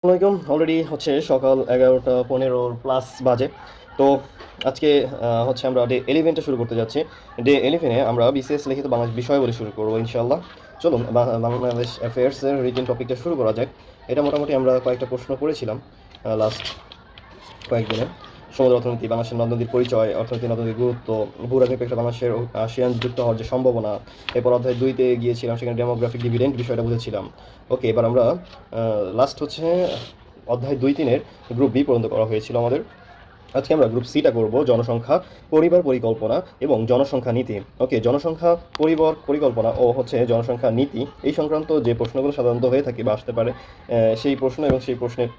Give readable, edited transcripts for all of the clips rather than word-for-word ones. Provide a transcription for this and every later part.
আসসালামাইকুম। অলরেডি হচ্ছে সকাল 11:15 প্লাস বাজে। তো আজকে হচ্ছে আমরা ডে 11টা শুরু করতে যাচ্ছি। ডে 11-এ আমরা বিসিএস লিখিত বাংলাদেশ বিষয়াবলী শুরু করবো ইনশাআল্লাহ। চলুন বাংলাদেশ অ্যাফেয়ার্সের রিটেন টপিকটা শুরু করা যাক। এটা মোটামুটি আমরা কয়েকটা প্রশ্ন করেছিলাম লাস্ট কয়েকদিনে। সমুদ্র অর্থনীতি, বাংলাদেশের নদ নদীর পরিচয়, অর্থনীতি নদ নদীর গুরুত্ব, ভূরাজনৈতিক বাংলাদেশের আসিয়ান যুক্ত হওয়ার যে সম্ভাবনা। এরপর অধ্যায় 2-তে গিয়েছিলাম, সেখানে ডেমোগ্রাফিক ডিভিডেন্ড বিষয়টা বুঝেছিলাম। ওকে, এবার আমরা লাস্ট হচ্ছে অধ্যায় 2-3-এর গ্রুপ বি পর্যন্ত করা হয়েছিল আমাদের। আজকে আমরা গ্রুপ সিটা করব, জনসংখ্যা, পরিবার পরিকল্পনা এবং জনসংখ্যা নীতি। ওকে, জনসংখ্যা, পরিবার পরিকল্পনা ও হচ্ছে জনসংখ্যা নীতি এই সংক্রান্ত যে প্রশ্নগুলো সাধারণত হয়ে থাকে বা আসতে পারে, সেই প্রশ্ন এবং সেই প্রশ্নের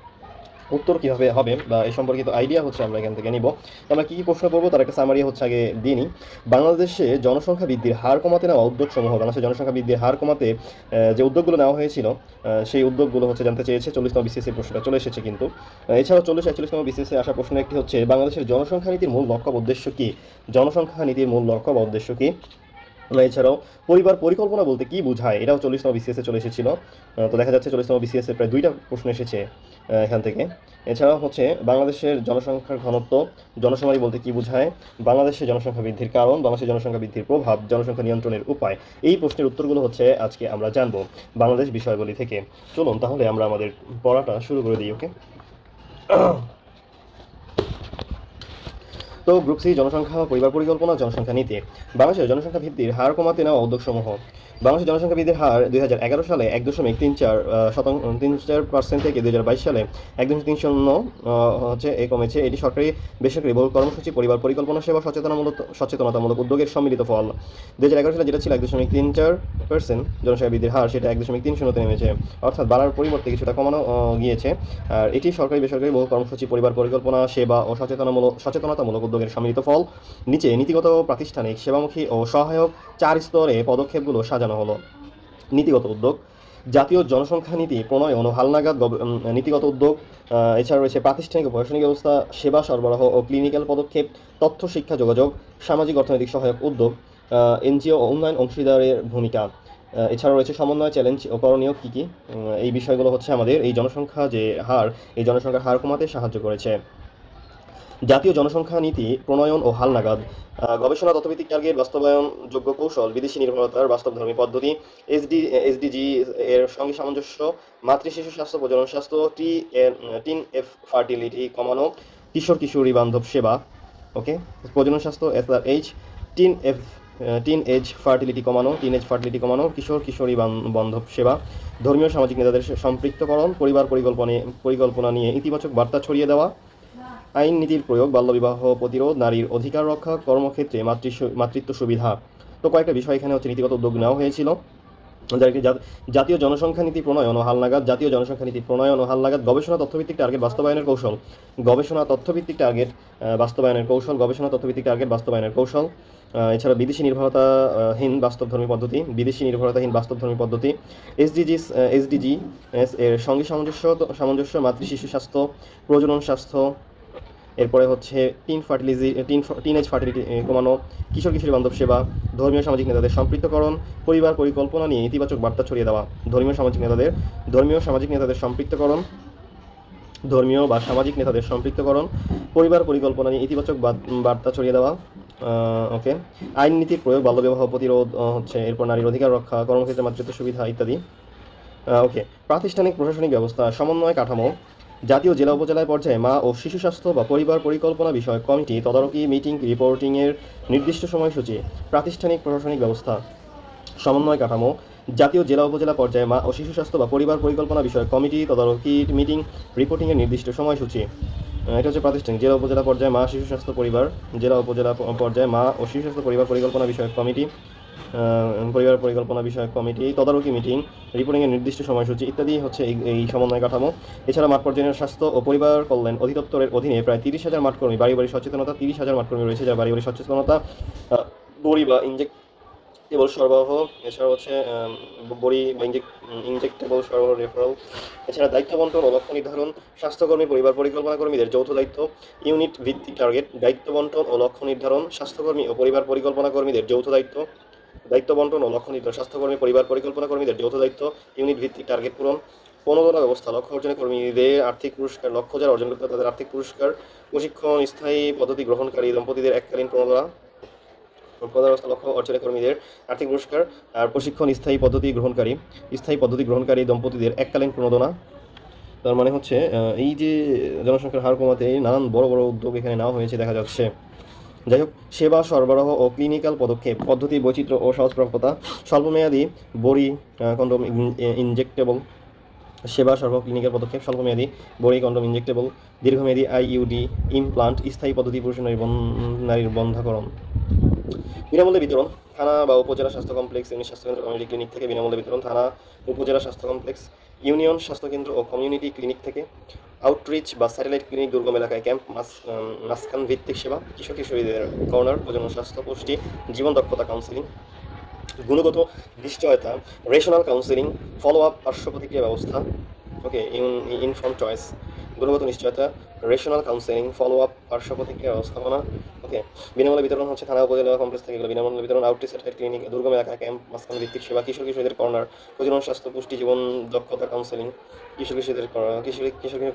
উত্তর কীভাবে হবে বা এই সম্পর্কিত আইডিয়া হচ্ছে আমরা এখান থেকে নিব। আমরা কী কী প্রশ্ন করবো তার একটা সামারি হচ্ছে আগে দিয়ে নিই। বাংলাদেশে জনসংখ্যা বৃদ্ধির হার কমাতে নেওয়া উদ্যোগসমূহ, বাংলাদেশের জনসংখ্যা বৃদ্ধির হার কমাতে যে উদ্যোগগুলো নেওয়া হয়েছিল, সেই উদ্যোগগুলো হচ্ছে জানতে চেয়েছে। 40তম বিসিএসের প্রশ্নটা চলে এসেছে কিন্তু। এছাড়াও 41তম বিসিএসে আসা প্রশ্ন একটি হচ্ছে, বাংলাদেশের জনসংখ্যা নীতির মূল লক্ষ্য বা উদ্দেশ্য কী? জনসংখ্যা নীতির মূল লক্ষ্য বা উদ্দেশ্য কী? এছাড়াও পরিবার পরিকল্পনা বলতে কি বোঝায়, এটাও 40তম বিসিএসে চলে এসেছিল। তো দেখা যাচ্ছে 40তম বিসিএসে প্রায় 2টা প্রশ্ন এসেছে এখান থেকে। এছাড়াও হচ্ছে বাংলাদেশের জনসংখ্যার ঘনত্ব, জনশুমারি বলতে কি বোঝায়, বাংলাদেশের জনসংখ্যা বৃদ্ধির কারণ, বাংলাদেশের জনসংখ্যা বৃদ্ধির প্রভাব, জনসংখ্যা নিয়ন্ত্রণের উপায়। এই প্রশ্নের উত্তরগুলো হচ্ছে আজকে আমরা জানবো বাংলাদেশ বিষয়াবলী থেকে। চলুন তাহলে আমরা আমাদের পড়াটা শুরু করে দিই। ওকে, তো গ্রুপ সি, জনসংখ্যা, পরিবার পরিকল্পনা, জনসংখ্যা নীতি। বাংলাদেশের জনসংখ্যা বৃদ্ধির হার কমাতে নেওয়া উদ্যোগসমূহ। বাংলাদেশের জনসংখ্যা বৃদ্ধির হার 2011 সালে 1.34% থেকে 2022 সালে 1.30 হচ্ছে কমেছে। এটি সরকারি বেসরকারি বহু কর্মসূচি, পরিবার পরিকল্পনা সেবা, সচেতনতামূলক উদ্যোগের সম্মিলিত ফল। 2011 সালে যেটা ছিল 1.34% জনসংখ্যা বৃদ্ধির হার, সেটা 1.30-তে নেমেছে, অর্থাৎ বাড়ার পরিবর্তে কিছুটা কমানো গিয়েছে। আর এটি সরকারি বেসরকারি বহু কর্মসূচি, পরিবার পরিকল্পনা সেবা ও সচেতনতামূলক উদ্যোগের সম্মিলিত ফল। নিচে নীতিগত, প্রাতিষ্ঠানিক, সেবামুখী ও সহায়ক 4 স্তরে পদক্ষেপগুলো সাজানো হলো। নীতিগত উদ্যোগ: জাতীয় জনসংখ্যা নীতি প্রণয়ন ও হালনাগাদ নীতিগত উদ্যোগ। এছাড়া রয়েছে প্রাতিষ্ঠানিক ও প্রশাসনিক ব্যবস্থা, সেবা সরবরাহ ও ক্লিনিক্যাল পদক্ষেপ, তথ্য শিক্ষা যোগাযোগ, সামাজিক অর্থনৈতিক সহায়ক উদ্যোগ, এনজিও ও উন্নয়ন অংশীদারের ভূমিকা। এছাড়া রয়েছে সমন্বয়, চ্যালেঞ্জ ও করণীয় কী কী। এই বিষয়গুলো হচ্ছে আমাদের এই জনসংখ্যা যে হার, এই জনসংখ্যার হার কমাতে সাহায্য করেছে। জাতীয় জনসংখ্যা নীতি প্রণয়ন ও হালনাগাদ: গবেষণা, তথ্যভিত্তিক টার্গেট, বাস্তবায়নযোগ্য কৌশল, বিদেশি নির্ভরতার বাস্তবধর্মী পদ্ধতি, এসডিজি এর সঙ্গে সামঞ্জস্য, মাতৃ শিশু স্বাস্থ্য, প্রজনন স্বাস্থ্য, টিন এফ ফার্টিলিটি কমানো, কিশোর কিশোরী বান্ধব সেবা। ওকে, প্রজনন স্বাস্থ্য, SRH, teen of teenage fertility কমানো, কিশোর কিশোরী বান্ধব সেবা। ধর্মীয় সামাজিক নেতাদের সম্পৃক্তকরণ, পরিবার পরিকল্পনা নিয়ে ইতিবাচক বার্তা ছড়িয়ে দেওয়া। আইন নীতির প্রয়োগ, বাল্যবিবাহ প্রতিরোধ, নারীর অধিকার রক্ষা, কর্মক্ষেত্রে মাতৃত্ব সুবিধা। তো কয়েকটা বিষয় এখানে হচ্ছে নীতিগত উদ্যোগ নেওয়া হয়েছিল। জাতীয় জনসংখ্যা নীতি প্রণয়ন ও হালনাগাদ, জাতীয় জনসংখ্যা নীতি প্রণয়ন ও হালনাগাদ, গবেষণা তথ্যভিত্তিক টার্গেট বাস্তবায়নের কৌশল, গবেষণা তথ্যভিত্তিক টার্গেট বাস্তবায়নের কৌশল, গবেষণা তথ্যভিত্তিক টার্গেট বাস্তবায়নের কৌশল। এছাড়া বিদেশি বাস্তবধর্মী পদ্ধতি, বিদেশি নির্ভরতাহীন বাস্তবধর্মী পদ্ধতি, এসডিজি এর সঙ্গে সামঞ্জস্য, মাতৃ শিশু স্বাস্থ্য, প্রজনন স্বাস্থ্য। এরপরে হচ্ছে টিন এজ ফার্টিলিটি কমানো, কিশোর কিশোরী বান্ধব সেবা, ধর্মীয় সামাজিক নেতাদের সম্পৃক্তকরণ, পরিবার পরিকল্পনা নিয়ে ইতিবাচক বার্তা ছড়িয়ে দেওয়া। ধর্মীয় সামাজিক নেতাদের সম্পৃক্তকরণ, সামাজিক নেতাদের সম্পৃক্তকরণ, পরিবার পরিকল্পনা নিয়ে ইতিবাচক বার্তা ছড়িয়ে দেওয়া। ওকে, আইন নীতির প্রয়োগ, বাল্যবিবাহ প্রতিরোধ, হচ্ছে এরপর নারীর অধিকার রক্ষা, কর্মক্ষেত্রে মাতৃত্ব সুবিধা ইত্যাদি। ওকে, প্রাতিষ্ঠানিক প্রশাসনিক ব্যবস্থা, সমন্বয় কাঠামো, জাতীয় জেলা উপজেলা পর্যায়ে মা ও শিশু স্বাস্থ্য বা পরিবার পরিকল্পনা বিষয়ক কমিটি, তদারকি, মিটিং, রিপোর্টিংয়ের নির্দিষ্ট সময়সূচি। প্রাতিষ্ঠানিক প্রশাসনিক ব্যবস্থা, সমন্বয় কাঠামো, জাতীয় জেলা উপজেলা পর্যায়ে মা ও শিশু স্বাস্থ্য বা পরিবার পরিকল্পনা বিষয়ক কমিটি, তদারকি, মিটিং, রিপোর্টিংয়ের নির্দিষ্ট সময়সূচি। এটা হচ্ছে প্রাতিষ্ঠানিক। জেলা উপজেলা পর্যায়ে মা শিশু স্বাস্থ্য পরিবার, জেলা উপজেলা পর্যায়ে মা ও শিশু স্বাস্থ্য পরিবার পরিকল্পনা বিষয়ক কমিটি, পরিবার পরিকল্পনা বিষয়ক কমিটি, তদারকি, মিটিং, রিপোর্টিংয়ের নির্দিষ্ট সময়সূচি ইত্যাদি হচ্ছে এই সমন্বয় কাঠামো। এছাড়া মাঠ পর্যায়ের স্বাস্থ্য ও পরিবার কল্যাণ অধিদপ্তরের অধীনে প্রায় 30,000 মাঠকর্মী, বাড়ি বাড়ি সচেতনতা, 30,000 মাঠকর্মী রয়েছে যারা বাড়ি বাড়ি সচেতনতা, বড়ি বা ইনজেক্টেবল সরবরাহ, এছাড়া হচ্ছে বড়ি বা ইনজেক্টেবল সরবরাহ, রেফারেল। এছাড়া দায়িত্ব বন্টন ও লক্ষ্য নির্ধারণ, স্বাস্থ্যকর্মী, পরিবার পরিকল্পনা কর্মীদের যৌথ দায়িত্ব, ইউনিট ভিত্তিক টার্গেট, দায়িত্ব বন্টন ও লক্ষ্য নির্ধারণ, স্বাস্থ্যকর্মী ও পরিবার পরিকল্পনা কর্মীদের যৌথ দায়িত্ব, দায়িত্ব বন্টন ও লক্ষ্য নির্ধারণ, স্বাস্থ্যকর্মী, পরিবার পরিকল্পনা কর্মীদের যৌথ দায়িত্ব, ইউনিট ভিত্তিক টার্গেট পূরণ। প্রণোদনা ব্যবস্থা, লক্ষ্য অর্জনে কর্মীদের আর্থিক পুরস্কার, লক্ষ্য যারা অর্জন করতে তাদের আর্থিক পুরস্কার, প্রশিক্ষণ, স্থায়ী পদ্ধতি গ্রহণকারী দম্পতিদের এককালীন প্রণোদনা, প্রণোদনা ব্যবস্থা, লক্ষ্য অর্জনে কর্মীদের আর্থিক পুরস্কার আর প্রশিক্ষণ, স্থায়ী পদ্ধতি গ্রহণকারী দম্পতিদের এককালীন প্রণোদনা। তার মানে হচ্ছে এই যে জনসংখ্যার হার কমাতে নানান বড় বড় উদ্যোগ এখানে নেওয়া হয়েছে দেখা যাচ্ছে। যাই হোক, সেবা সরবরাহ ও ক্লিনিক্যাল পদক্ষেপ, পদ্ধতি বৈচিত্র্য ও সহজপ্রাপ্যতা, স্বল্পমেয়াদী বড়ি কন্ডোম ইনজেক্টেবল, সেবা সরবরাহ ক্লিনিক্যাল পদক্ষেপ, স্বল্পমেয়াদী বড়ি কন্ডোম ইনজেক্টেবল, দীর্ঘমেয়াদী আইইউডি ইমপ্লান্ট, স্থায়ী পদ্ধতি পুরুষ নারীর বন্ধাকরণ। বিনামূল্যে বিতরণ, থানা বা উপজেলা স্বাস্থ্য কমপ্লেক্স, ইউনিট স্বাস্থ্যকেন্দ্র, কমিউনিটি ক্লিনিক থেকে বিনামূল্যে বিতরণ, থানা, উপজেলা স্বাস্থ্য কমপ্লেক্স, ইউনিয়ন স্বাস্থ্যকেন্দ্র ও কমিউনিটি ক্লিনিক থেকে। আউটরিচ বা স্যাটেলাইট ক্লিনিক, দুর্গম এলাকায় ক্যাম্প, মাসকান ভিত্তিক সেবা, কিশোর কিশোরীদের কর্নার, প্রজনন স্বাস্থ্য, পুষ্টি, জীবন দক্ষতা কাউন্সিলিং, গুণগত নিশ্চয়তা, রেশনাল কাউন্সিলিং, ফলো আপ, পার্শ্ব প্রতিক্রিয়া ব্যবস্থা। ওকে, ইনফর্ম চয়েস, গুণগত নিশ্চয়তা, রেশনাল কাউন্সিলিং, ফলো আপ, পার্শ্ব প্রতিক্রিয়া ব্যবস্থাপনা। ওকে, বিনামূল্যে বিতরণ হচ্ছে থানা উপজেলা কমপ্লেক্স থেকে এগুলো বিনামূল্যে বিতরণ, আউটরিচ স্যাটেলাইট ক্লিনিক, দুর্গম এলাকা ক্যাম্প, মাঝখান ভিত্তিক সেবা, কিশোর কিশোরীদের কর্নার, প্রজনন স্বাস্থ্য, পুষ্টি, জীবন দক্ষতা কাউন্সিলিং, কিশোর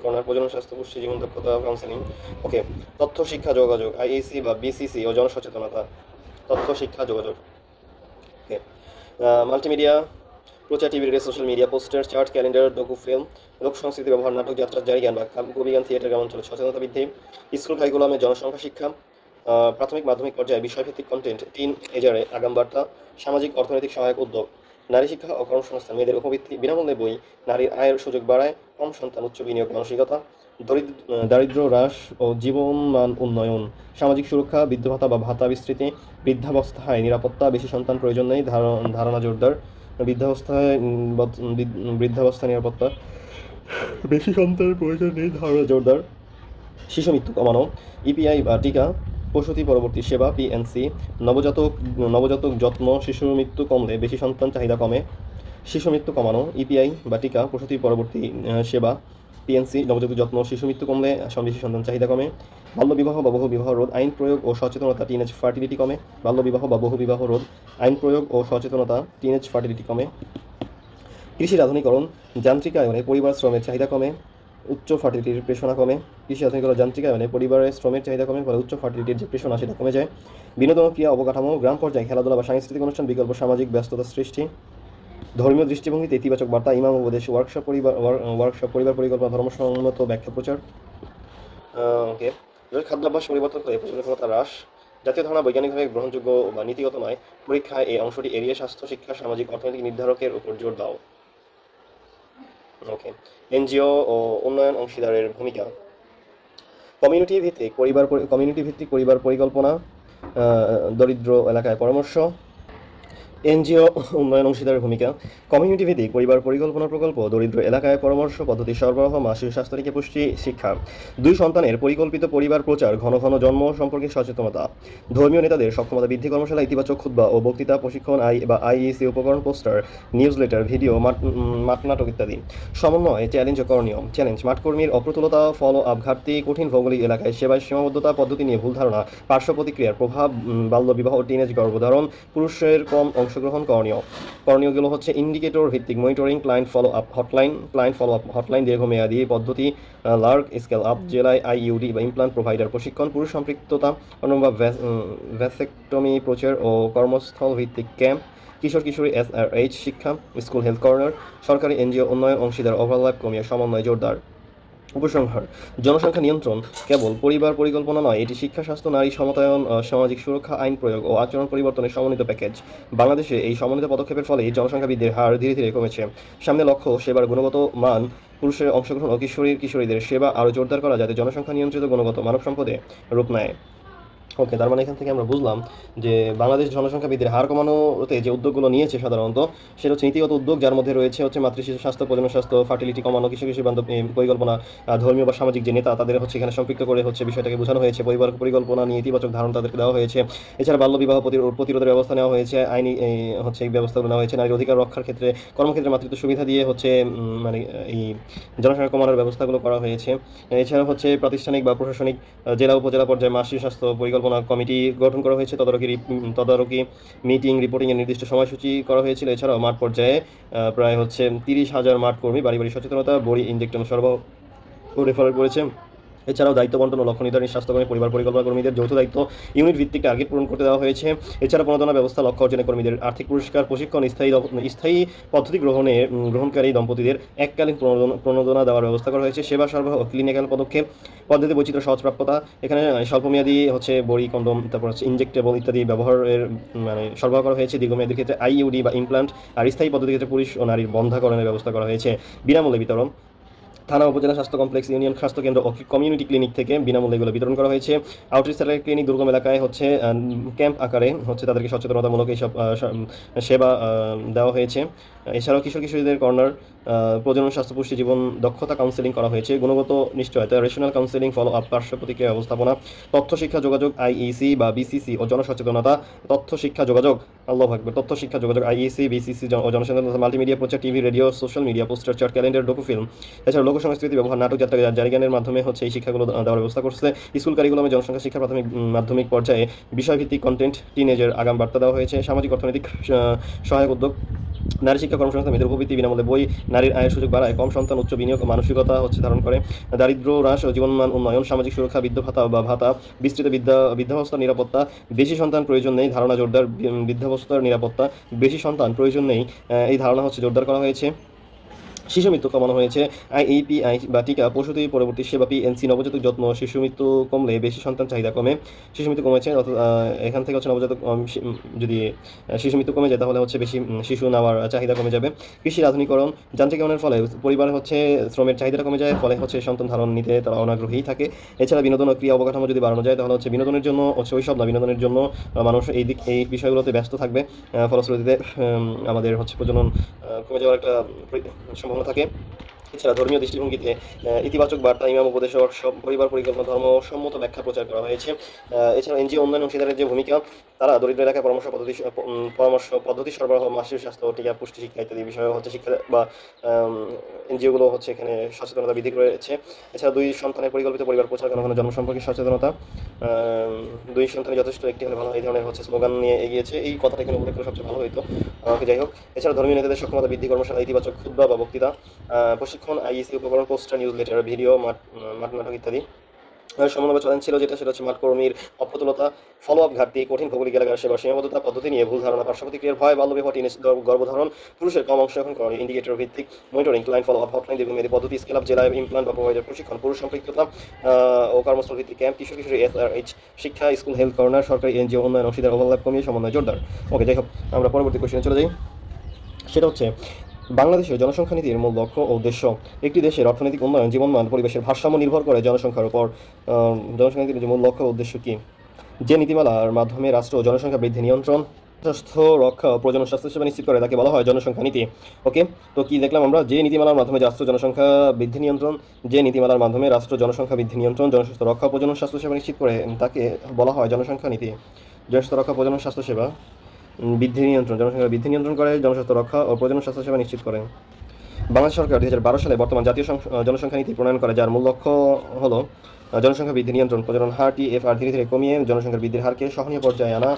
কর্নার, প্রজনন স্বাস্থ্য, পুষ্টি, জীবন দক্ষতা কাউন্সিলিং। ওকে, তথ্য শিক্ষা যোগাযোগ, আইএসি বা বিসিসি ও জনসচেতনতা, তথ্য শিক্ষা যোগাযোগ। ওকে, মাল্টিমিডিয়া, প্রচার, TV, radio, social media, poster, chart, calendar, docu film, লোক সংস্কৃতি ব্যবহার, নাটক, যাত্রা, জারি গান বা কবিগান, থিয়েটার, গ্রামাঞ্চলে সচেতনতা বৃদ্ধি, স্কুল কারিকুলামে জনসংখ্যা শিক্ষা, প্রাথমিক মাধ্যমিক পর্যায়ে বিষয়ভিত্তিক কন্টেন্ট, টিন এজারে আগাম বার্তা, সামাজিক অর্থনৈতিক সহায়ক উদ্যোগ, নারী শিক্ষা ও কর্মসংস্থান, মেয়েদের উপবৃত্তি, বিনামূল্যে বই, নারীর আয়ের সুযোগ বাড়ায়, কম সন্তান, উচ্চ বিনিয়োগ মানসিকতা, দারিদ্র্য হ্রাস ও জীবনমান উন্নয়ন, সামাজিক সুরক্ষা, বৃদ্ধ ভাতা বা ভাতা বিস্তৃতি, বৃদ্ধাবস্থায় নিরাপত্তা, বেশি সন্তান প্রয়োজন নেই, ধারণা জোরদার, বৃদ্ধাবস্থা নিরাপত্তা, বেশি সন্তানের প্রয়োজন নেই, ধারণা জোরদার, শিশু মৃত্যু কমানো, ইপিআই বা টিকা, প্রসূতি পরবর্তী সেবা, পিএনসি, নবজাতক যত্ন, শিশু মৃত্যু কমলে বেশি সন্তান চাহিদা কমে, শিশু মৃত্যু কমানো, ইপিআই বা টিকা, প্রসূতি পরবর্তী সেবা, পিএনসি, নবজাতক যত্ন, শিশু মৃত্যু কমলে বেশি সন্তান চাহিদা কমে, বাল্যবিবাহ বা বহু বিবাহ রোধ, আইন প্রয়োগ ও সচেতনতা, টিনেজ ফার্টিলিটি কমে, বাল্যবিবাহ বা বহু বিবাহ রোধ, আইন প্রয়োগ ও সচেতনতা, টিনেজ ফার্টিলিটি কমে, কৃষির আধুনিকরণ, যান্ত্রিকায়নে পরিবার শ্রমের চাহিদা কমে, উচ্চ ফার্টিলিটির প্রেষণা কমে, কৃষি আধুনিকরণ, যান্ত্রিকায়নে পরিবারের শ্রমের চাহিদা কমে, ফলে উচ্চ ফার্টিলিটির যে প্রেষণা সেটা কমে যায়, বিনোদন ক্রিয়া অবকাঠামো, গ্রাম পর্যায়ে খেলাধুলা বা সাংস্কৃতিক অনুষ্ঠান, বিকল্প সামাজিক ব্যস্ততা সৃষ্টি, ধর্মীয় দৃষ্টিভঙ্গিতে ইতিবাচক বার্তা, ইমাম উপদেশ, ওয়ার্কশপ, পরিবার পরিকল্পনা, ধর্মসম্মত ব্যাখ্যা প্রচার। ওকে, খাদ্যাভ্যাস পরিবর্তন করে প্রচলিততা হ্রাস, জাতীয় ধারণা বৈজ্ঞানিকভাবে গ্রহণযোগ্য বা নীতিগত নয়, পরীক্ষায় এই অংশটি এড়িয়ে স্বাস্থ্য, শিক্ষা, সামাজিক অর্থনৈতিক নির্ধারকের উপর জোর দাও। ওকে, এনজিও ও উন্নয়ন অংশীদারের ভূমিকা, কমিউনিটি ভিত্তিক পরিবার পরিকল্পনা, দরিদ্র এলাকায় পরামর্শ, এনজিও উন্নয়ন অংশীদারের ভূমিকা, কমিউনিটি ভিত্তিক পরিবার পরিকল্পনা প্রকল্প, দরিদ্র এলাকায় পরামর্শ, পদ্ধতি সরবরাহ, মাসিক স্বাস্থ্য থেকে পুষ্টি শিক্ষা, 2 সন্তানের পরিকল্পিত পরিবার প্রচার, ঘন ঘন জন্ম সম্পর্কে সচেতনতা, ধর্মীয় নেতাদের সক্ষমতা বৃদ্ধি কর্মশালা, ইতিবাচক খুতবা ও বক্তৃতা, প্রশিক্ষণ, আইইসি উপকরণ, পোস্টার, নিউজলেটার, ভিডিও, মাটনাটক ইত্যাদি, সমন্বয়, চ্যালেঞ্জ ও করণীয়, চ্যালেঞ্জ, মাঠকর্মীর অপ্রতুলতা, ফলো আপ ঘাটতি, কঠিন ভৌগোলিক এলাকায় সেবায় সীমাবদ্ধতা, পদ্ধতি নিয়ে ভুল ধারণা, পার্শ্ব প্রতিক্রিয়ার প্রভাব, বাল্যবিবাহ ও টিনেজ গর্ভধারণ, পুরুষের কম অংশগ্রহণ। করণীয়গুলো হচ্ছে ইন্ডিকেটর ভিত্তিক monitoring, client follow up hotline, দীর্ঘমেয়াদী পদ্ধতি, লার্ক স্কেল আপ, জেলায় আইইউডি বা ইমপ্লান্ট প্রোভাইডার প্রশিক্ষণ, পুরুষ সম্পৃক্ততা বা ভ্যাসেক্টমি প্রচার ও কর্মস্থল ভিত্তিক ক্যাম্প, কিশোর কিশোরী এসআরএইচ শিক্ষা, স্কুল হেলথ কর্নার, সরকারি এনজিও উন্নয়ন অংশীদার ওভারল্যাপ কমিয়ে সমন্বয় জোরদার। উপসংহার, জনসংখ্যা নিয়ন্ত্রণ কেবল পরিবার পরিকল্পনা নয়, এটি শিক্ষা, স্বাস্থ্য, নারী সমতায়ন, সামাজিক সুরক্ষা, আইন প্রয়োগ ও আচরণ পরিবর্তনের সমন্বিত প্যাকেজ। বাংলাদেশে এই সমন্বিত পদক্ষেপের ফলে জনসংখ্যা বৃদ্ধির হার ধীরে ধীরে কমেছে। সামনে লক্ষ্য সেবার গুণগত মান, পুরুষের অংশগ্রহণ ও কিশোরীদের সেবা আরও জোরদার করা, যাতে জনসংখ্যা নিয়ন্ত্রিত গুণগত মানব সম্পদে রূপ নেয়। ওকে, তার মানে এখান থেকে আমরা বুঝলাম যে বাংলাদেশ জনসংখ্যা বৃদ্ধির হার কমানোতে যে উদ্যোগগুলো নিয়েছে সাধারণত সেটা হচ্ছে নীতিগত উদ্যোগ, যার মধ্যে রয়েছে হচ্ছে মাতৃ শিশু স্বাস্থ্য, প্রজনন স্বাস্থ্য, ফার্টিলিটি কমানো, কিশোর বান্ধব পরিকল্পনা, ধর্মীয় বা সামাজিক যে নেতা তাদের হচ্ছে এখানে সম্পৃক্ত করে হচ্ছে বিষয়টাকে বোঝানো হয়েছে, পরিবার পরিকল্পনা নিয়ে ইতিবাচক ধারণা তাদেরকে দেওয়া হয়েছে। এছাড়া বাল্যবিবাহ প্রতিরোধের ব্যবস্থা নেওয়া হয়েছে, আইনি হচ্ছে এই ব্যবস্থাগুলো নেওয়া হয়েছে, নারীর অধিকার রক্ষার ক্ষেত্রে কর্মক্ষেত্রে মাতৃত্ব সুবিধা দিয়ে হচ্ছে মানে এই জনসংখ্যা কমানোর ব্যবস্থাগুলো করা হয়েছে। এছাড়া হচ্ছে প্রাতিষ্ঠানিক বা প্রশাসনিক জেলা উপজেলা পর্যায়ে মাসিক স্বাস্থ্য পরিকল্পনা পরিকল্পনা কমিটি গঠন করা হয়েছে। তদারকি মিটিং রিপোর্টিংয়ের নির্দিষ্ট সময়সূচি করা হয়েছিল। এছাড়াও মাঠ পর্যায়ে প্রায় 30,000 মাঠ কর্মী বাড়ি বাড়ি সচেতনতা, বড়ি ইনজেকশন সরবরাহ ও রেফার করেছে। এছাড়াও দায়িত্ব বন্টন ও লক্ষ্য নির্ধারণী স্বাস্থ্যকর্মী পরিবার পরিকল্পনা কর্মীদের যৌথ দায়িত্ব ইউনিট ভিত্তিক টার্গেট পূরণ করতে দেওয়া হয়েছে। এছাড়া প্রণোদনা ব্যবস্থা, লক্ষ্য অর্জনে কর্মীদের আর্থিক পুরস্কার, প্রশিক্ষণ, স্থায়ী পদ্ধতি গ্রহণকারী দম্পতিদের এককালীন প্রণোদনা দেওয়ার ব্যবস্থা করা হয়েছে। সেবা সরবরাহ, ক্লিনিক্যাল পদ্ধতি বৈচিত্র্য, সহজপ্রাপ্যতা, এখানে স্বল্পমেয়াদী বড়ি, কন্ডোম, তারপর ইনজেক্টেবল ইত্যাদি ব্যবহারের সরবরাহ করা হয়েছে। দীর্ঘমেয়াদীর ক্ষেত্রে আইইউডি বা ইমপ্লান্ট, আর স্থায়ী পদ্ধতির ক্ষেত্রে পুরুষ ও নারীর বন্ধ্যাকরণের ব্যবস্থা করা হয়েছে। বিনামূল্যে বিতরণ, থানা, উপজেলা স্বাস্থ্য কমপ্লেক্স, ইউনিয়ন স্বাস্থ্য কেন্দ্র ও কমিউনিটি ক্লিনিক থেকে বিনামূল্যে এগুলো বিতরণ করা হয়েছে। আউটরিচ স্যাটেলাইট ক্লিনিক দুর্গম এলাকায় ক্যাম্প আকারে তাদেরকে সচেতনতামূলক এইসব সেবা দেওয়া হয়েছে। এছাড়াও কিশোরীদের কর্নার, প্রজনন, স্বাস্থ্য, পুষ্টি, জীবন দক্ষতা কাউন্সেলিং করা হয়েছে। গুণগত নিশ্চয়তা, রেশনাল কাউন্সেলিং, ফলো আপ, পার্শ্ব প্রতিক্রিয়া ব্যবস্থাপনা, তথ্য শিক্ষা যোগাযোগ আইইসি বা বিসিসি ও জনসচেতনতা, তথ্য শিক্ষা যোগাযোগ তথ্য শিক্ষা যোগাযোগ আইইসি, বিসিসি ও জনসচেতনতা, মাল্টিমিডিয়া প্রচার, TV, radio, social media, poster, chart, calendar, docufilm. এছাড়া লোকসংস্কৃতি ব্যবহার, নাটক, যাত্রা, জারিগানের মাধ্যমে এই শিক্ষাগুলো দেওয়ার ব্যবস্থা করছে। স্কুল কারিকুলামে জনসংখ্যা শিক্ষা মাধ্যমিক পর্যায়ে বিষয়ভিত্তিক কন্টেন্ট, টিনেজের আগাম বার্তা দেওয়া হয়েছে। সামাজিক অর্থনৈতিক সহায়ক উদ্যোগ, নারী শিক্ষা, কর্মসংস্থান, মেয়েদের উপবৃত্তি, বিনামূল্যে বই, নারীর আয়ের সুযোগ বাড়ায়, কম সন্তান, উচ্চ বিনিয়োগ মানসিকতা ধারণ করে, দারিদ্র্য হ্রাস ও জীবনমান উন্নয়ন, সামাজিক সুরক্ষা, বৃদ্ধ ভাতা, বিস্তৃত বৃদ্ধাবস্থার নিরাপত্তা, বেশি সন্তান প্রয়োজন নেই ধারণা জোরদার, বৃদ্ধাবস্থার নিরাপত্তা, বেশি সন্তান প্রয়োজন নেই এই ধারণা জোরদার করা হয়েছে। শিশু মৃত্যু কমানো হয়েছে। আইইপিআই বা টিকা, প্রসূতি পরবর্তী সেবা, পিএনসি, নবজাতক যত্ন, শিশু মৃত্যু কমলে বেশি সন্তান চাহিদা কমে, শিশু মৃত্যু কমেছে। এখান থেকে নবজাতক যদি শিশু মৃত্যু কমে যায় তাহলে বেশি শিশু নেওয়ার চাহিদা কমে যাবে। কৃষির আধুনিকরণ, যান্ত্রিকরণের ফলে পরিবার শ্রমের চাহিদাটা কমে যায়, ফলে সন্তান ধারণ নিতে তারা অনাগ্রহী থাকে। এছাড়া বিনোদন ও ক্রিয়া অবকাঠামো যদি বাড়ানো যায় তাহলে বিনোদনের জন্য ওইসব না, বিনোদনের জন্য মানুষ এই বিষয়গুলোতে ব্যস্ত থাকবে। ফলশ্রুতিতে আমাদের প্রজনন কমে যাওয়ার একটা সম্ভাবনা থাকে। এছাড়া ধর্মীয় দৃষ্টিভঙ্গিতে ইতিবাচক বার্তা, ইমাম, উপদেশ, ওয়ার্কশপ, পরিবার পরিকল্পনা, ধর্মসম্মত ব্যাখ্যা প্রচার করা হয়েছে। এছাড়া এনজিও উন্নয়ন অংশীদারের যে ভূমিকা, তারা দরিদ্র এলাকায় পরামর্শ পদ্ধতি সরবরাহ, মাসিক স্বাস্থ্য, টিকা, পুষ্টি শিক্ষা ইত্যাদি বিষয়ে শিক্ষা বা এনজিওগুলো এখানে সচেতনতা বৃদ্ধি করেছে। এছাড়া 2 সন্তানের পরিকল্পিত পরিবার প্রচার, ঘন জন্ম সম্পর্কে সচেতনতা, 2 সন্তানের যথেষ্ট, একটি হলে ভালো, এই ধরনের স্লোগান নিয়ে এগিয়েছে। এই কথাটা এখানে উল্লেখ করে সবচেয়ে ভালো হইতো। যাই হোক, এছাড়া ধর্মীয় নেতাদের সক্ষমতা বৃদ্ধি, কর্মশালা, ইতিবাচক খুতবা বা বক্তৃতা, প্রশিক্ষণ, আইইসি উপকরণ, পোস্টার, নিউজ লেটার, ভিডিও, মাঠ নাটক ইত্যাদি। সমন্বয় চ্যালেঞ্জ ছিল সেটা মাঠ কর্মীর অপ্রতুলতা, ফলো আপ ঘাটতি, কঠিন ভৌগোলিক এলাকার সেবা সীমাবদ্ধতা, পদ্ধতি নিয়ে ভুল ধারণা, পার্শ্ব প্রতিক্রিয়ার ভয়, বাল্যবিবাহ, টিনেজ গর্ভধারণ, পুরুষের কম অংশগ্রহণ করণীয়, ইন্ডিকেটর ভিত্তিক monitoring, client follow up, hotline, দীর্ঘমেয়াদী পদ্ধতি, স্কেল আপ, জেলায় ইমপ্লান্ট বা প্রোভাইডার প্রশিক্ষণ, পুরুষ সম্পৃক্ততা ও কর্মস্থল ভিত্তিক ক্যাম্প, কিশোরী এসআরএইচ শিক্ষা, স্কুল হেলথ কর্নার, সরকারি এনজিও উন্নয়ন অংশীদার ওভারল্যাপ কমিয়ে সমন্বয় জোরদার। ওকে, যাই হোক, আমরা পরবর্তী কোশ্চেনে চলে যাই। সেটা বাংলাদেশের জনসংখ্যা নীতির মূল লক্ষ্য ও উদ্দেশ্য। একটি দেশের অর্থনৈতিক উন্নয়ন, জীবনমান, পরিবেশের ভারসাম্য নির্ভর করে জনসংখ্যার উপর। জনসংখ্যা নীতির যে মূল লক্ষ্য ও উদ্দেশ্য কি? যে নীতিমালার মাধ্যমে রাষ্ট্র জনসংখ্যা বৃদ্ধি নিয়ন্ত্রণ, স্বাস্থ্য রক্ষা ও প্রজনন স্বাস্থ্যসেবা নিশ্চিত করে তাকে বলা হয় জনসংখ্যা নীতি। ওকে, তো কি দেখলাম আমরা? যে নীতিমালার মাধ্যমে রাষ্ট্র জনসংখ্যা বৃদ্ধি নিয়ন্ত্রণ, যে নীতিমালার মাধ্যমে রাষ্ট্র জনসংখ্যা বৃদ্ধি নিয়ন্ত্রণ, জনস্বাস্থ্য রক্ষা ও প্রজনন স্বাস্থ্যসেবা নিশ্চিত করে তাকে বলা হয় জনসংখ্যা নীতি। জনস্বাস্থ্য রক্ষা, প্রজনন স্বাস্থ্যসেবা বৃদ্ধি নিয়ন্ত্রণ, জনসংখ্যা বৃদ্ধি নিয়ন্ত্রণ করে, জনস্বাস্থ্য রক্ষা ও প্রজনন স্বাস্থ্যসেবা নিশ্চিত করে। বাংলাদেশ সরকার 2012 সালে বর্তমান জাতীয় জনসংখ্যা নীতি প্রণয়ন করে, যার মূল লক্ষ্য হলো জনসংখ্যা বৃদ্ধি নিয়ন্ত্রণ, প্রজনন হার টিএফআর ধীরে ধীরে কমিয়ে জনসংখ্যার বৃদ্ধির হারকে সহনীয় পর্যায়ে আনা,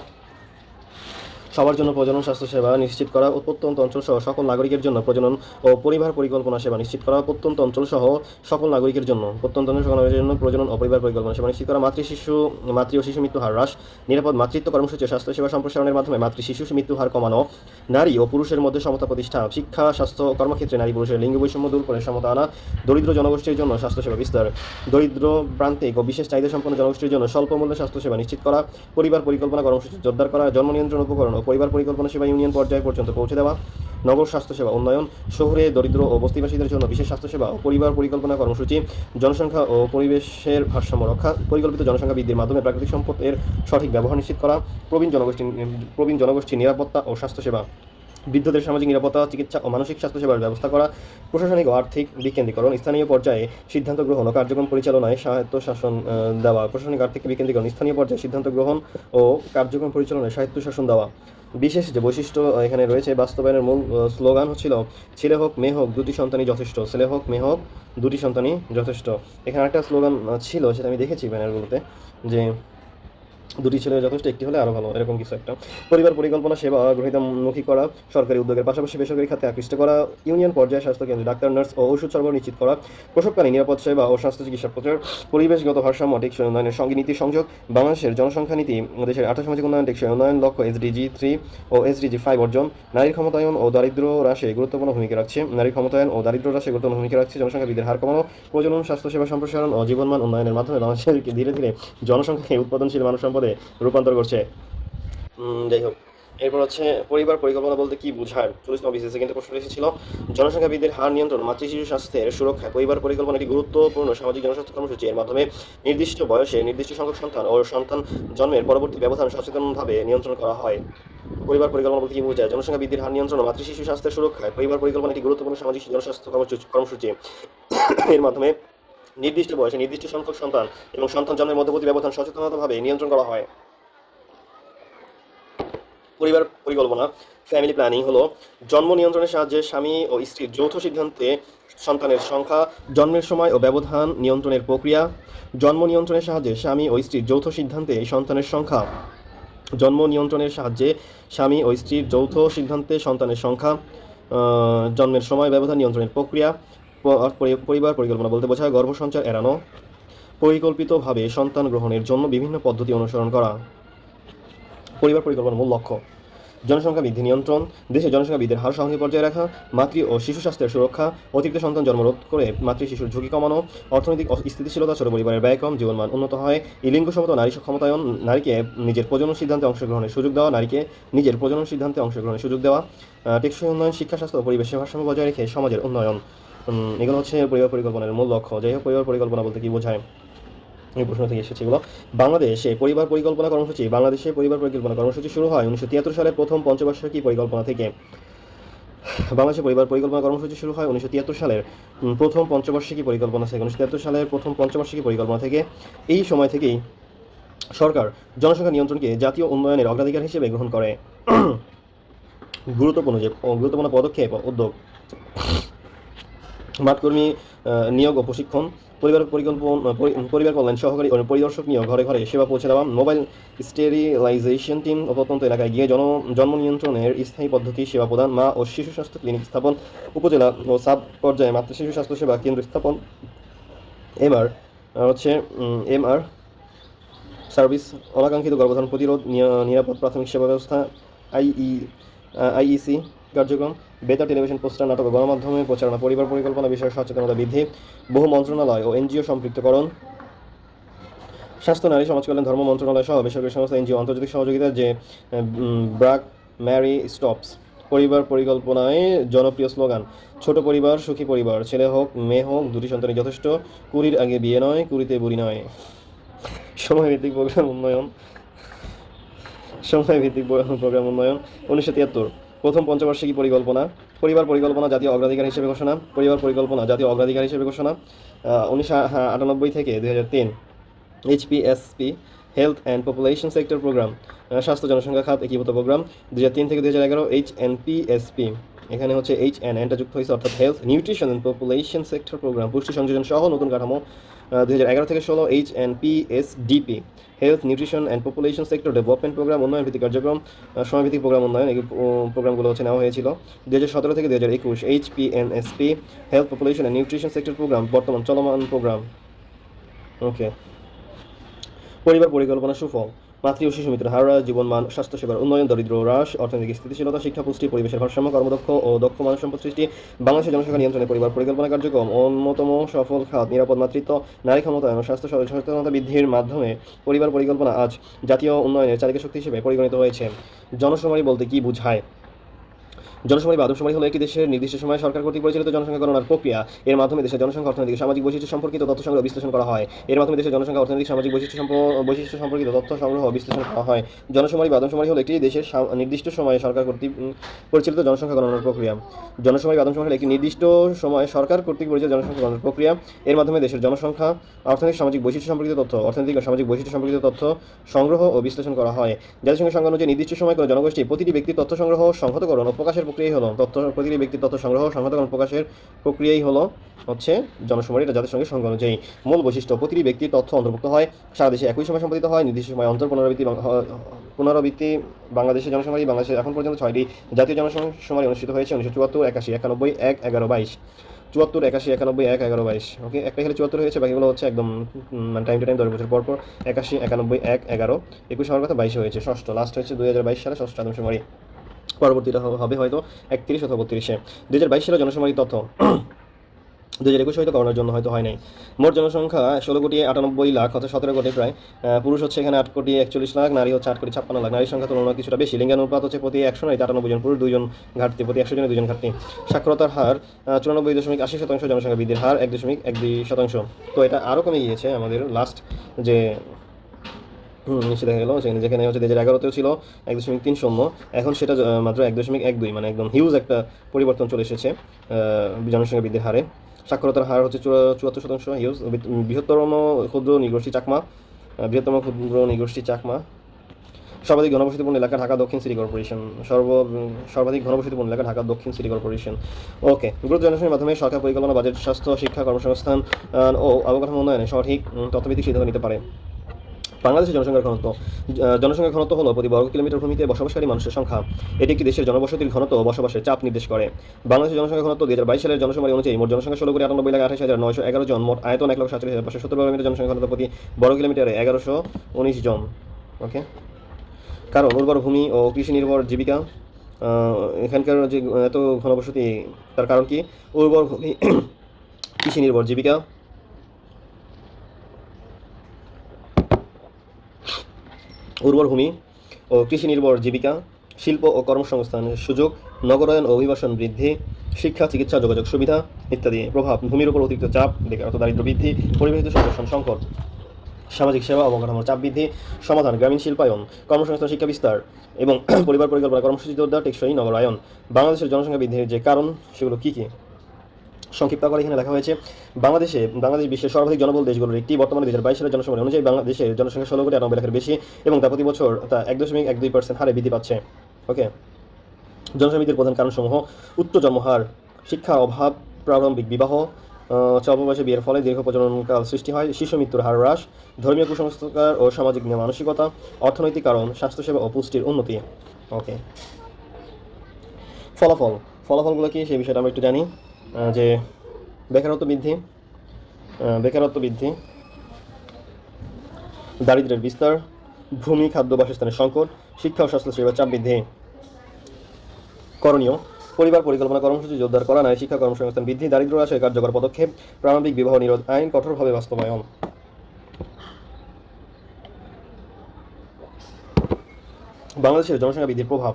সবার জন্য প্রজনন স্বাস্থ্যসেবা নিশ্চিত করা, প্রত্যন্ত অঞ্চল সহ সকল নাগরিকের জন্য প্রজনন ও পরিবার পরিকল্পনা সেবা নিশ্চিত করা, প্রত্যন্ত অঞ্চল সহ সকল নাগরিকের জন্য প্রজনন ও পরিবার পরিকল্পনা সেবা নিশ্চিত করা, মাতৃ ও শিশু মৃত্যু হার হ্রাস, নিরাপদ মাতৃত্ব কর্মসূচি, স্বাস্থ্যসেবা সম্প্রসারণের মাধ্যমে মাতৃ শিশু মৃত্যু হার কমানো, নারী ও পুরুষের মধ্যে সমতা প্রতিষ্ঠা, শিক্ষা, স্বাস্থ্য, কর্মক্ষেত্রে নারী পুরুষের লিঙ্গ বৈষম্য দূর করে সমতা আনা, দরিদ্র জনগোষ্ঠীর জন্য স্বাস্থ্যসেবা বিস্তার, দরিদ্র প্রান্তিক ও বিশেষ চাহিদা সম্পন্ন জনগোষ্ঠীর জন্য স্বল্প মূল্যে স্বাস্থ্যসেবা নিশ্চিত করা, পরিবার পরিকল্পনা কর্মসূচি জোরদার করা, জন্ম নিয়ন্ত্রণ উপকরণ ও পরিবার পরিকল্পনা সেবা ইউনিয়ন পর্যায় পর্যন্ত পৌঁছে দেওয়া, নগর স্বাস্থ্যসেবা উন্নয়ন, শহুরে দরিদ্র ও বস্তিবাসীদের জন্য বিশেষ স্বাস্থ্যসেবা ও পরিবার পরিকল্পনা কর্মসূচি, জনসংখ্যা ও পরিবেশের ভারসাম্য রক্ষা, পরিকল্পিত জনসংখ্যা বৃদ্ধির মাধ্যমে প্রাকৃতিক সম্পদের সঠিক ব্যবহার নিশ্চিত করা, প্রবীণ জনগোষ্ঠীর নিরাপত্তা ও স্বাস্থ্যসেবা, বৃদ্ধদের সামাজিক নিরাপত্তা, চিকিৎসা ও মানসিক স্বাস্থ্যসেবার ব্যবস্থা করা, প্রশাসনিক ও আর্থিক বিকেন্দ্রীকরণ, স্থানীয় পর্যায়ে সিদ্ধান্ত গ্রহণ ও কার্যক্রম পরিচালনায় স্বায়ত্তশাসন দেওয়া, প্রশাসনিক আর্থিক বিকেন্দ্রীকরণ, স্থানীয় পর্যায়ে সিদ্ধান্ত গ্রহণ ও কার্যক্রম পরিচালনায় স্বায়ত্তশাসন দেওয়া। বিশেষ যে বৈশিষ্ট্য এখানে রয়েছে, বাস্তবায়নের মূল স্লোগান ছেলে হোক মেয়ে হোক 2টি সন্তানই যথেষ্ট, ছেলে হোক মেয়ে হোক 2টি সন্তানই যথেষ্ট। এখানে একটা স্লোগান ছিল, সেটা আমি দেখেছি ব্যানারগুলোতে, যে দুটি ছেলে যথেষ্ট, একটি হলে আরও ভালো, এরকম কিছু একটা। পরিবার পরিকল্পনা সেবা গ্রহীতামুখী করা, সরকারি উদ্যোগের পাশাপাশি বেসরকারি খাতে আকৃষ্ট করা, ইউনিয়ন পর্যায়ে স্বাস্থ্যকেন্দ্রে ডাক্তার, নার্স ও ওষুধ সরবরাহ নিশ্চিত করা, প্রসবকালীন নিরাপদ সেবা ও স্বাস্থ্য চিকিৎসা প্রচার, পরিবেশগত ভারসাম্য টেকসই উন্নয়নের সঙ্গে নীতি সংযোগ, বাংলাদেশের জনসংখ্যা নীতি, দেশের আর্থসামাজিক উন্নয়ন, টেকসই উন্নয়ন লক্ষ্য SDG 3 ও SDG 5 অর্জন, নারীর ক্ষমতায়ন ও দারিদ্র্য হ্রাসে গুরুত্বপূর্ণ ভূমিকা রাখছে, নারীর ক্ষমতায়ন ও দারিদ্র্য হ্রাসে গুরুত্বপূর্ণ ভূমিকা রাখছে, জনসংখ্যা বৃদ্ধির হার কমানো, প্রজনন, স্বাস্থ্যসেবা সম্প্রসারণ ও জীবনমান উন্নয়নের মাধ্যমে বাংলাদেশের ধীরে ধীরে জনসংখ্যাকে উৎপাদনশীল মানব সম্পদে রূপান্তর করছে। যাই হোক, এরপর হচ্ছে পরিবার পরিকল্পনা বলতে কি বোঝায়। 40তম বিসিএস কিন্তু প্রশ্ন এসেছিল। জনসংখ্যা বৃদ্ধির হার নিয়ন্ত্রণ, মাতৃ শিশু স্বাস্থ্যের সুরক্ষায় পরিবার পরিকল্পনা একটি গুরুত্বপূর্ণ সামাজিক জনস্বাস্থ্য কর্মসূচি। এর মাধ্যমে নির্দিষ্ট বয়সে নির্দিষ্ট সংখ্যক সন্তান ও সন্তান জন্মের পরবর্তী ব্যবধান সচেতনভাবে নিয়ন্ত্রণ করা হয়। পরিবার পরিকল্পনা বলতে কি বোঝায়। জনসংখ্যা বৃদ্ধির হার নিয়ন্ত্রণ ও মাতৃ শিশু স্বাস্থ্যের সুরক্ষায় পরিবার পরিকল্পনা একটি গুরুত্বপূর্ণ সামাজিক জনস্বাস্থ্য কর্মসূচি। এর মাধ্যমে নির্দিষ্ট বয়সে নির্দিষ্ট সংখ্যক সন্তান এবং সন্তান জন্মের মধ্যবর্তী ব্যবধান সচেতনভাবে নিয়ন্ত্রণ করা হয়। পরিবার পরিকল্পনা, ফ্যামিলি প্ল্যানিং হলো জন্ম নিয়ন্ত্রণের সাহায্যে স্বামী ও স্ত্রীর যৌথ সিদ্ধান্তে সন্তানের সংখ্যা, জন্মের সময় ও ব্যবধান নিয়ন্ত্রণের প্রক্রিয়া। জন্ম নিয়ন্ত্রণের সাহায্যে স্বামী ও স্ত্রীর যৌথ সিদ্ধান্তে সন্তানের সংখ্যা, জন্ম নিয়ন্ত্রণের সাহায্যে স্বামী ও স্ত্রীর যৌথ সিদ্ধান্তে সন্তানের সংখ্যা, জন্মের সময় ব্যবধান নিয়ন্ত্রণের প্রক্রিয়া। পরিবার পরিকল্পনা বলতে বোঝায় গর্ভসঞ্চার এড়ানো, পরিকল্পিতভাবে সন্তান গ্রহণের জন্য বিভিন্ন পদ্ধতি অনুসরণ করা। পরিবার পরিকল্পনার মূল লক্ষ্য: জনসংখ্যা বৃদ্ধি নিয়ন্ত্রণ, দেশে জনসংখ্যা বৃদ্ধির হার স্বাভাবিক পর্যায়ে রাখা, মাতৃ ও শিশু স্বাস্থ্যের সুরক্ষা, অতিরিক্ত সন্তান জন্ম রোধ করে মাতৃ শিশুর ঝুঁকি কমানো, অর্থনৈতিক স্থিতিশীলতা, ছোট পরিবারের ব্যয় কম, জীবনমান উন্নত হয়, লিঙ্গ সমতা, নারী ক্ষমতায়ন, নারীকে নিজের প্রজনন সিদ্ধান্তে অংশগ্রহণের সুযোগ দেওয়া, নারীকে নিজের প্রজনন সিদ্ধান্তে অংশগ্রহণের সুযোগ দেওয়া, টেকসই উন্নয়ন, শিক্ষা, স্বাস্থ্য ও পরিবেশের ভারসাম্য বজায় রেখে সমাজের উন্নয়ন। এগুলো হচ্ছে পরিবার পরিকল্পনার মূল লক্ষ্য। যাই হোক, পরিবার পরিকল্পনা বলতে কি বোঝায়, এই প্রশ্ন থেকে এসেছে এগুলো। বাংলাদেশে পরিবার পরিকল্পনা কর্মসূচি শুরু হয় 1973 সালের প্রথম পঞ্চবার্ষিকী পরিকল্পনা থেকে। বাংলাদেশে পরিবার পরিকল্পনা কর্মসূচি শুরু হয় 1973 সালের প্রথম পঞ্চবার্ষিকী পরিকল্পনা থেকে। 1973 সালের প্রথম পঞ্চবার্ষিকী পরিকল্পনা থেকে। এই সময় থেকেই সরকার জনসংখ্যা নিয়ন্ত্রণকে জাতীয় উন্নয়নের অগ্রাধিকার হিসেবে গ্রহণ করে। গুরুত্বপূর্ণ পদক্ষেপ ও উদ্যোগ: মাঠকর্মী নিয়োগ ও প্রশিক্ষণ, পরিবার কল্যাণ সহকারী ও পরিদর্শক নিয়োগ, ঘরে ঘরে সেবা পৌঁছে দেওয়া, মোবাইল স্টেরিলাইজেশন টিম ও প্রত্যন্ত এলাকায় গিয়ে জন্ম নিয়ন্ত্রণের স্থায়ী পদ্ধতি সেবা প্রদান, মা ও শিশু স্বাস্থ্য ক্লিনিক স্থাপন, উপজেলা ও সাব পর্যায়ে মাতৃ শিশু স্বাস্থ্য সেবা কেন্দ্র স্থাপন, এমআর এমআর সার্ভিস, অনাকাঙ্ক্ষিত গর্ভধারণ প্রতিরোধ, নিরাপদ প্রাথমিক সেবা ব্যবস্থা, আইইসি কার্যক্রম, বেতার, টেলিভিশন, পোস্টার, নাটক ও গণমাধ্যমে প্রচারণা, পরিবার পরিকল্পনা বিষয়ে সচেতনতা বৃদ্ধি, বহু মন্ত্রণালয় ও এনজিও সম্পৃক্তকরণ, স্বাস্থ্য, নারী, সমাজ কল্যাণ, ধর্ম মন্ত্রণালয় সহ বেসরকারি সংস্থা, এনজিও, আন্তর্জাতিক সহযোগিতা, যে ব্রাক ম্যারি স্টপস। পরিবার পরিকল্পনায় জনপ্রিয় স্লোগান: ছোট পরিবার, সুখী পরিবার, ছেলে হোক মেয়ে হোক দুটি সন্তানই যথেষ্ট, কুড়ির আগে বিয়ে নয়, কুড়িতে বুড়ি নয়। সময়ভিত্তিক প্রোগ্রাম উন্নয়ন, 1973 প্রথম পঞ্চবার্ষিকী পরিকল্পনা। পরিবার পরিকল্পনা জাতীয় অগ্রাধিকার হিসেবে ঘোষণা। 1998 থেকে 2003 HPSP, health and population sector programme, স্বাস্থ্য জনসংখ্যা খাত একীভূত প্রোগ্রাম। 2003 থেকে 2011 HNPSP, এখানে হচ্ছে HNNটা যুক্ত হয়েছে, অর্থাৎ health nutrition and population sector programme, পুষ্টি সংযোজন সহ নতুন কাঠামো। 2011 থেকে 16 HNPSDP, health nutrition and population sector development programme, উন্নয়ন ভিত্তিক কার্যক্রম, সময়ভিত্তিক প্রোগ্রাম উন্নয়ন। এই প্রোগ্রামগুলো হচ্ছে নেওয়া হয়েছিল। 2017 থেকে 2021 HPNSP, health population and nutrition sector programme, বর্তমান চলমান প্রোগ্রাম। ওকে। পরিবার পরিকল্পনা সুফল: মাতৃ ও শিশু মৃত্যুর হার হ্রাস, জীবনমান, স্বাস্থ্যসেবার উন্নয়ন, দরিদ্র হ্রাস, অর্থনৈতিক স্থিতিশীলতা, শিক্ষা, পুষ্টি, পরিবেশের ভারসাম্য, কর্মদক্ষ ও দক্ষ মানব সম্পদ সৃষ্টি। বাংলাদেশের জনসংখ্যা নিয়ন্ত্রণে পরিবার পরিকল্পনা কার্যক্রম অন্যতম সফল খাত। নিরাপদ মাতৃত্ব, নারী ক্ষমতায়ন ও স্বাস্থ্য সচেতনতা বৃদ্ধির মাধ্যমে পরিবার পরিকল্পনা আজ জাতীয় উন্নয়নের চালিকা শক্তি হিসেবে পরিগণিত হয়েছে। জনশুমারি বলতে কি বোঝায়। জনশুমারি বা আদমশুমারি হলো একটি দেশের নির্দিষ্ট সময়ে সরকার কর্তৃক পরিচালিত জনসংখ্যা গণনার প্রক্রিয়া। এর মাধ্যমে দেশের জনসংখ্যা, অর্থনৈতিক, সামাজিক বৈশিষ্ট্য সম্পর্কিত তথ্য সংগ্রহ বিশ্লেষণ করা হয়। বৈশিষ্ট্য সম্পর্কিত তথ্য সংগ্রহ বিশ্লেষণ করা হয়। জনশুমারি বা আদমশুমারি হলো একটি দেশের নির্দিষ্ট সময়ে সরকার কর্তৃক পরিচালিত জনসংখ্যা গণনার প্রক্রিয়া। জনশুমারি বা আদমশুমারি হলো একটি নির্দিষ্ট সময়ে সরকার কর্তৃক পরিচালিত জনসংখ্যা গণনার প্রক্রিয়া। এর মাধ্যমে দেশের জনসংখ্যা, অর্থনৈতিক, সামাজিক বৈশিষ্ট্য সম্পর্কিত তথ্য সংগ্রহ ও বিশ্লেষণ করা হয়। জাতিসংঘের সংজ্ঞা অনুযায়ী নির্দিষ্ট সময় করে জনগোষ্ঠী প্রতিটি ব্যক্তির তথ্য সংগ্রহ, সংহতকরণ ও প্রকাশের প্রক্রিয়াই হলো প্রতিটি ব্যক্তির তথ্য সংগ্রহ সংহতকরণ প্রকাশের প্রক্রিয়াই হলো হচ্ছে জনশুমারি। এটা জাতিসংঘের সংজ্ঞা অনুযায়ী মূল বৈশিষ্ট্য প্রতিটি ব্যক্তির তথ্য অন্তর্ভুক্ত হয়, সারা দেশে একই সময় সম্পাদিত হয়, নির্দিষ্ট সময় অন্তর পুনরাবৃত্তি। বাংলাদেশের জনশুমারি বাংলাদেশে এখন পর্যন্ত 6টি জাতীয় জনশুমারি অনুষ্ঠিত হয়েছে: 1974, 81, 91, 1, 11, 22। 74, 81, 91, 1, 11, 22। ওকে, একটা খেলে 74 হয়েছে, বাকিগুলো হচ্ছে একদম মানে টাইম টু টাইম 10 বছর পর পর। 81, 91, 1, 11, 21 হওয়ার কথা 22 হয়েছে। ষষ্ঠ লাস্ট হয়েছে 2022 সালে ষষ্ঠ আদমশুমারি। পরবর্তীটা হবে হয়তো 31 অথবা 32-এ। 2022 সালে জনশুমারি তথ্য 2021 হয়তো করোনার জন্য হয়তো হয় নাই। মোট জনসংখ্যা 16,98,00,000 অর্থাৎ 17 কোটি প্রায়। পুরুষ হচ্ছে এখানে 8,41,00,000, নারী হচ্ছে 8,56,00,000। নারীর সংখ্যা তুলনায় কিছুটা বেশি। লিঙ্গানুপাত হচ্ছে প্রতি 100 নারীতে 98 জন পুরুষ, 2 জন ঘাটতি, প্রতি 100 জনে 2 জন ঘাটতি। সাক্ষরতার হার 94.80%, জনসংখ্যা বৃদ্ধির হার 1.12%। তো এটা আরও কমে গিয়েছে আমাদের লাস্ট যে নিচে দেখা গেল যেখানে হচ্ছে 2011-তেও ছিল 1.30, এখন সেটা মাত্র 1.12, মানে একদম হিউজ একটা পরিবর্তন চলে এসেছে জনসংখ্যা বৃদ্ধির হারে। সাক্ষরতার হার হচ্ছে 74%, হিউজ। বৃহত্তম ক্ষুদ্র নৃগোষ্ঠী চাকমা। সর্বাধিক ঘনবসতিপূর্ণ এলাকা ঢাকা দক্ষিণ সিটি কর্পোরেশন। সর্বাধিক ঘনবসতিপূর্ণ এলাকা ঢাকা দক্ষিণ সিটি কর্পোরেশন। ওকে, দ্রুত জনসংখ্যার মাধ্যমে সরকার পরিকল্পনা, বাজেট, স্বাস্থ্য, শিক্ষা, কর্মসংস্থান ও অবকাঠামো উন্নয়নে সঠিক তথ্যভিত্তিক সিদ্ধান্ত নিতে পারে। বাংলাদেশের জনসংখ্যার ঘনত্ব হলো প্রতি বর্গ কিলোমিটার ভূমিতে বসবাসকারী মানুষের সংখ্যা। এটি একটি দেশের জনবসতির ঘনত্ব ও বসবাসের চাপ নির্দেশ করে। বাংলাদেশের জনসংখ্যার ঘনত্ব 2022 সালের জনশুমারি অনুযায়ী মোট জনসংখ্যা 16,98,911 জন, মোট আয়তন 1,47,570 বর্গমিটার, জনসংখ্যার ঘনত্ব প্রতি বর্গ কিলোমিটারে 1119 জন। ওকে, কারণ উর্বর ভূমি ও কৃষি নির্ভর জীবিকা। এখানকার যে এত ঘনবসতি, তার কারণ কি? উর্বর ভূমি, কৃষি নির্ভর জীবিকা, শিল্প ও কর্মসংস্থানের সুযোগ, নগরায়ন ও অভিবাসন বৃদ্ধি, শিক্ষা, চিকিৎসা, যোগাযোগ সুবিধা ইত্যাদি। প্রভাব: ভূমির উপর অতিরিক্ত চাপ, বেকারত্ব, দারিদ্র্য বৃদ্ধি, পরিবেশ দূষণ সংকট, সামাজিক সেবা অবকাঠামোর চাপ বৃদ্ধি। সমাধান: গ্রামীণ শিল্পায়ন, কর্মসংস্থান, শিক্ষা বিস্তার এবং পরিবার পরিকল্পনা কর্মসূচি জোরদার, টেকসই নগরায়ন। বাংলাদেশের জনসংখ্যা বৃদ্ধির যে কারণ সেগুলো কী কী সংক্ষিপ্ত করে এখানে লেখা হয়েছে। বাংলাদেশ বিশ্বের সর্বাধিক জনবহুল দেশগুলোর একটি। বর্তমানে 2022 সালের জনসংখ্যা অনুযায়ী বাংলাদেশের জনসংখ্যা 16,98,00,000 বেশি এবং তা প্রতি বছর 1.12% হারে বৃদ্ধি পাচ্ছে। ওকে, জনসংখ্যা বৃদ্ধির প্রধান কারণসমূহ: উচ্চ জন্মহার, শিক্ষার অভাব, প্রারম্ভিক বিবাহ, অল্প বয়সে বিয়ের ফলে দীর্ঘ প্রজননকাল সৃষ্টি হয়, শিশু মৃত্যুর হার হ্রাস, ধর্মীয় কুসংস্কার ও সামাজিক মানসিকতা, অর্থনৈতিক কারণ, স্বাস্থ্যসেবা ও পুষ্টির উন্নতি। ওকে, ফলাফলগুলো কি সেই বিষয়টা আমরা একটু জানি। যে বেকারত্ব বৃদ্ধি, দারিদ্র্যের বিস্তার, ভূমি, খাদ্য, বাসস্থানের সংকট, শিক্ষা ও স্বাস্থ্য সেবার চাপ বৃদ্ধি। করণীয়: পরিবার পরিকল্পনা কর্মসূচি জোরদার করা, নারী শিক্ষা, কর্মসংস্থান বৃদ্ধি, দারিদ্র্য হ্রাসের কার্যকর পদক্ষেপ, প্রারম্ভিক বিবাহ নিরোধ আইন কঠোরভাবে বাস্তবায়ন। বাংলাদেশের জনসংখ্যা বৃদ্ধির প্রভাব।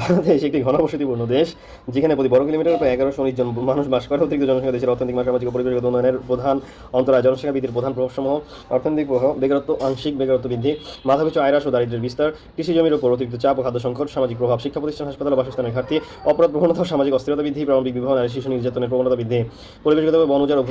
বাংলাদেশ একটি ঘনবসতিপূর্ণ দেশ, যেখানে প্রতি বর্গ কিলোমিটার প্রায় 1119 জন মানুষ বাস করে। অতিরিক্ত জনসংখ্যা দেশের অর্থনৈতিক, সামাজিক ও পরিবেশগত উন্নয়নের প্রধান অন্তরায়। জনসংখ্যা বৃদ্ধির প্রধান প্রভাবসমূহ: অর্থনৈতিক প্রভাব, আংশিক বেকারত্ব বৃদ্ধি, মাথাপিছু আয় হ্রাস ও দারিদ্র্যের বিস্তার, কৃষি জমির উপর অতিরিক্ত চাপ ও খাদ্য সংকট। সামাজিক প্রভাব: শিক্ষা প্রতিষ্ঠান, হাসপাতাল ও বাসস্থানের ঘাটতি, অপরাধ প্রবণতা ও সামাজিক অস্থিরতা বৃদ্ধি, প্রারম্ভিক বিবাহ, নারী শিশু নির্যাতনের প্রবণতা বৃদ্ধি। পরিবেশগত, বন উজাড় ও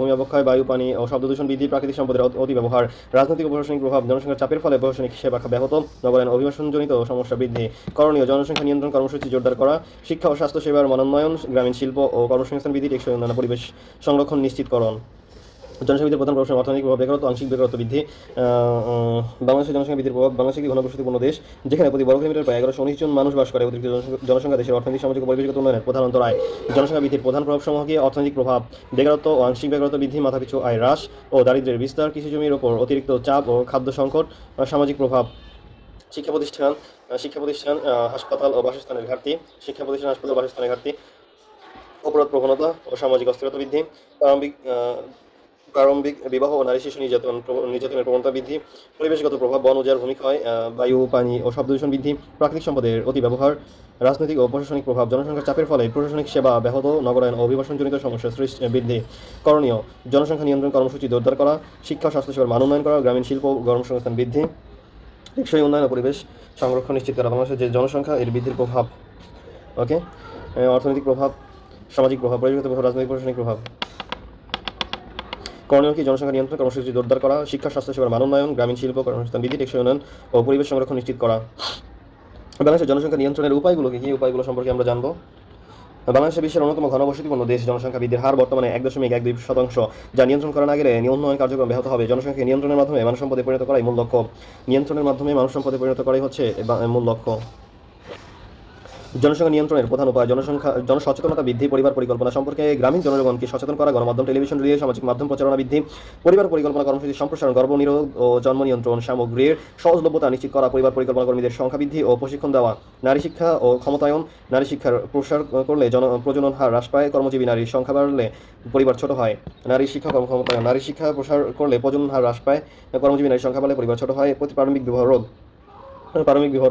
ভূমি অবক্ষয়, বায়ু, পানি ও শব্দ দূষণ বৃদ্ধি, প্রাকৃতিক সম্পদের অতিব্যবহার। রাজনৈতিক ও প্রশাসনিক প্রভাব: জনসংখ্যার চাপের ফলে প্রশাসনিক সেবা ব্যাহত, নগরায়ন অভিবাসনজনিত সমস্যা বৃদ্ধি। করণীয়: জনসংখ্যা নিয়ন্ত্রণ কর্মসূচি জোরদার করা, শিক্ষা ও স্বাস্থ্য সেবার মানোন্নয়ন, গ্রামীণ শিল্প ও কর্মসংস্থান বৃদ্ধি, টেকসই উন্নয়ন, পরিবেশ সংরক্ষণ নিশ্চিতকরণ। জনসংখ্যা বৃদ্ধির প্রধান প্রভাব: অর্থনৈতিক প্রভাব, বেকারত্ব, আংশিক বেকারত্ব বৃদ্ধি। বাংলাদেশের জনসংখ্যা বৃদ্ধির প্রভাব: বাংলাদেশ একটি ঘনবসতিপূর্ণ দেশ, যেখানে প্রতি বর্গ কিলোমিটার প্রায় 1119 জন মানুষ বাস করে। অতিরিক্ত জনসংখ্যা দেশের অর্থনৈতিক, সামাজিক ও পরিবেশগত উন্নয়নের প্রধান অন্তরায়। জনসংখ্যা বৃদ্ধির প্রধান প্রভাবসমূহ কি? অর্থনৈতিক প্রভাব: বেকারত্ব ও আংশিক বেকারত্ব বৃদ্ধি, মাথাপিছু আয় হ্রাস ও দারিদ্র্যের বিস্তার, কৃষি জমির উপর অতিরিক্ত চাপ ও খাদ্য সংকট। সামাজিক প্রভাব: শিক্ষা প্রতিষ্ঠান, হাসপাতাল ও বাসস্থানের ঘাটতি, অপরাধ প্রবণতা ও সামাজিক অস্থিরতা বৃদ্ধি, প্রারম্ভিক বিবাহ ও নারী শিশু নির্যাতনের প্রবণতা বৃদ্ধি। পরিবেশগত প্রভাব: বন উজাড়, ভূমিক্ষয়, বায়ু, পানি ও শব্দ দূষণ বৃদ্ধি, প্রাকৃতিক সম্পদের অতিব্যবহার। রাজনৈতিক ও প্রশাসনিক প্রভাব: জনসংখ্যার চাপের ফলে প্রশাসনিক সেবা ব্যাহত, নগরায়ন ও অভিবাসনজনিত সমস্যা বৃদ্ধি। করণীয়: জনসংখ্যা নিয়ন্ত্রণ কর্মসূচি জোরদার করা, শিক্ষা ও স্বাস্থ্যসেবার মান উন্নয়ন করা, গ্রামীণ শিল্প ও কর্মসংস্থান বৃদ্ধি, টেকসই উন্নয়ন ও পরিবেশ সংরক্ষণ নিশ্চিত করা। বাংলাদেশের যে জনসংখ্যা এর বৃদ্ধির প্রভাব। ওকে, অর্থনৈতিক প্রভাব, সামাজিক প্রভাব, পরিবেশগত প্রভাব, রাজনৈতিক প্রশাসনিক প্রভাব। করণীয় কি? জনসংখ্যা নিয়ন্ত্রণ কর্মসূচি জোরদার করা, শিক্ষা স্বাস্থ্যসেবার মান উন্নয়ন, গ্রামীণ শিল্প কর্মসংস্থান বৃদ্ধি, টেকসই উন্নয়ন ও পরিবেশ সংরক্ষণ নিশ্চিত করা। বাংলাদেশের জনসংখ্যা নিয়ন্ত্রণের উপায়গুলো কি? উপায়গুলো সম্পর্কে আমরা জানবো। বাংলাদেশ বিশ্বের অন্যতম ঘনবসতিপূর্ণ দেশ। জনসংখ্যা বৃদ্ধির হার বর্তমানে 1.12%, যা নিয়ন্ত্রণ করা না গেলে উন্নয়ন কার্যক্রম ব্যাহত হবে। জনসংখ্যা নিয়ন্ত্রণের মাধ্যমে মানব সম্পদে পরিণত করাই মূল লক্ষ্য। নিয়ন্ত্রণের মাধ্যমে মানব সম্পদে পরিণত করাই হচ্ছে মূল লক্ষ্য। জনসংখ্যা নিয়ন্ত্রণের প্রধান উপায়: জনসচেতনতা বৃদ্ধি, পরিবার পরিকল্পনা সম্পর্কে গ্রামীণ জনগণকে সচেতন করা, গণমাধ্যম, টেলিভিশন, রেডিও, সামাজিক মাধ্যম প্রচারণা বৃদ্ধি, পরিবার পরিকল্পনা কর্মসূচির সম্প্রসারণ, গর্ভনিরোধ ও জন্ম নিয়ন্ত্রণ সামগ্রীর সহজলভ্যতা নিশ্চিত করা, পরিবার পরিকল্পনা কর্মীদের সংখ্যা বৃদ্ধি ও প্রশিক্ষণ দেওয়া, নারী শিক্ষা ও ক্ষমতায়ন, নারী শিক্ষার প্রসার করলে প্রজনন হার হ্রাস পায়, কর্মজীবী নারীর সংখ্যা বাড়লে পরিবার ছোট হয়। নারী শিক্ষা ক্ষমতায়ন, নারী শিক্ষা প্রসার করলে প্রজনন হার হ্রাস পায়, কর্মজীবী নারীর সংখ্যা বাড়লে পরিবার ছোট হয়। প্রারম্ভিক বিবাহ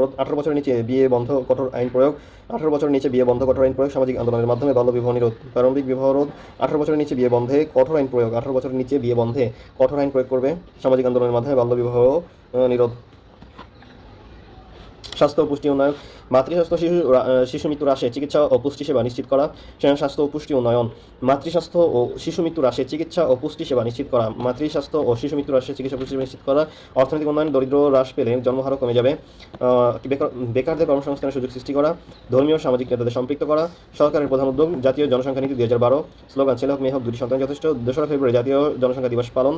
রোধ, 18 বছরের নিচে বিয়ে বন্ধ, কঠোর আইন প্রয়োগ। 18 বছরের নিচে বিয়ে বন্ধ, কঠোর আইন প্রয়োগ। সামাজিক আন্দোলনের মাধ্যমে বাল্যবিবাহ নিরোধ। প্রারম্ভিক বিবাহ রোধ, 18 বছরের নিচে বিয়ে বন্ধে কঠোর আইন প্রয়োগ। 18 বছরের নিচে বিয়ে বন্ধে কঠোর আইন প্রয়োগ করবে। সামাজিক আন্দোলনের মাধ্যমে বাল্যবিবাহ নিরোধ। স্বাস্থ্য ও পুষ্টি উন্নয়ন, মাতৃস্বাস্থ্য, শিশু মৃত্যু হ্রাসে চিকিৎসা ও পুষ্টি সেবা নিশ্চিত করা। স্বাস্থ্য ও পুষ্টি উন্নয়ন, মাতৃস্বাস্থ্য ও শিশু মৃত্যু হ্রাসে চিকিৎসা ও পুষ্টি সেবা নিশ্চিত করা। মাতৃস্বাস্থ্য ও শিশু মৃত্যু হ্রাসে চিকিৎসা পুষ্টি সেবা নিশ্চিত করা। অর্থনৈতিক উন্নয়ন, দরিদ্র হ্রাস পেলে জন্মহারও কমে যাবে। বেকারদের কর্মসংস্থানের সুযোগ সৃষ্টি করা। ধর্মীয় সামাজিক নেতাদের সম্পৃক্ত করা। সরকারের প্রধান উদ্যোগ জাতীয় জনসংখ্যা নীতি 2012। স্লোগান: ছেলে হোক মেয়ে হোক দুটি সন্তান যথেষ্ট। 2রা ফেব্রুয়ারি জাতীয় জনসংখ্যা দিবস পালন।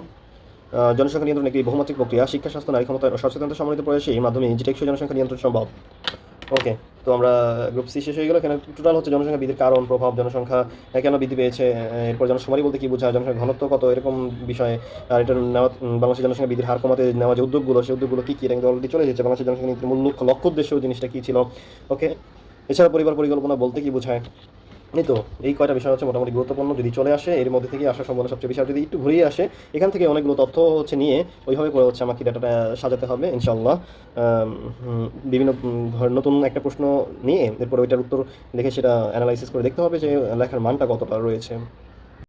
জনসংখ্যা নিয়ন্ত্রণ একটি বহুমাত্রিক প্রক্রিয়া। শিক্ষা, স্বাস্থ্য, নারী ক্ষমতা ও সচেতনতা সমন্বিত প্রয়াসে এর মাধ্যমে টেকসই জনসংখ্যা নিয়ন্ত্রণ সম্ভব। ওকে, তো আমরা গ্রুপ সি শেষ হয়ে গেল। এখানে টোটাল হচ্ছে জনসংখ্যা বৃদ্ধির কারণ, প্রভাব, জনসংখ্যা কেন বৃদ্ধি পেয়েছে, এরপর জনশুমারি বলতে কি বোঝায়, জনসংখ্যা ঘনত্ব কত, এরকম বিষয়ে। আর এটা নেওয়া বাংলাদেশের জনসংখ্যা বৃদ্ধির হার কমাতে নেওয়া যে উদ্যোগগুলো, সেই উদ্যোগগুলো কী কী, এটা কিন্তু অলরেডি চলে এসেছে। বাংলাদেশের জনসংখ্যা নীতির মূল লক্ষ্য উদ্দেশ্য জিনিসটা কী ছিল। ওকে, এছাড়া পরিবার পরিকল্পনা বলতে কি বোঝায়। এই তো এই কয়টা বিষয় হচ্ছে মোটামুটি গুরুত্বপূর্ণ। যদি চলে আসে এর মধ্যে থেকে আসার সম্ভাবনা সবচেয়ে বেশি। আর যদি একটু ঘুরিয়ে আসে এখান থেকে অনেকগুলো তথ্য হচ্ছে নিয়ে ওইভাবে করে হচ্ছে আমাকে ডাটাটা সাজাতে হবে ইনশাল্লাহ। বিভিন্ন নতুন একটা প্রশ্ন নিয়ে এরপর ওইটার উত্তর লিখে সেটা অ্যানালাইসিস করে দেখতে হবে যে লেখার মানটা কতটা রয়েছে।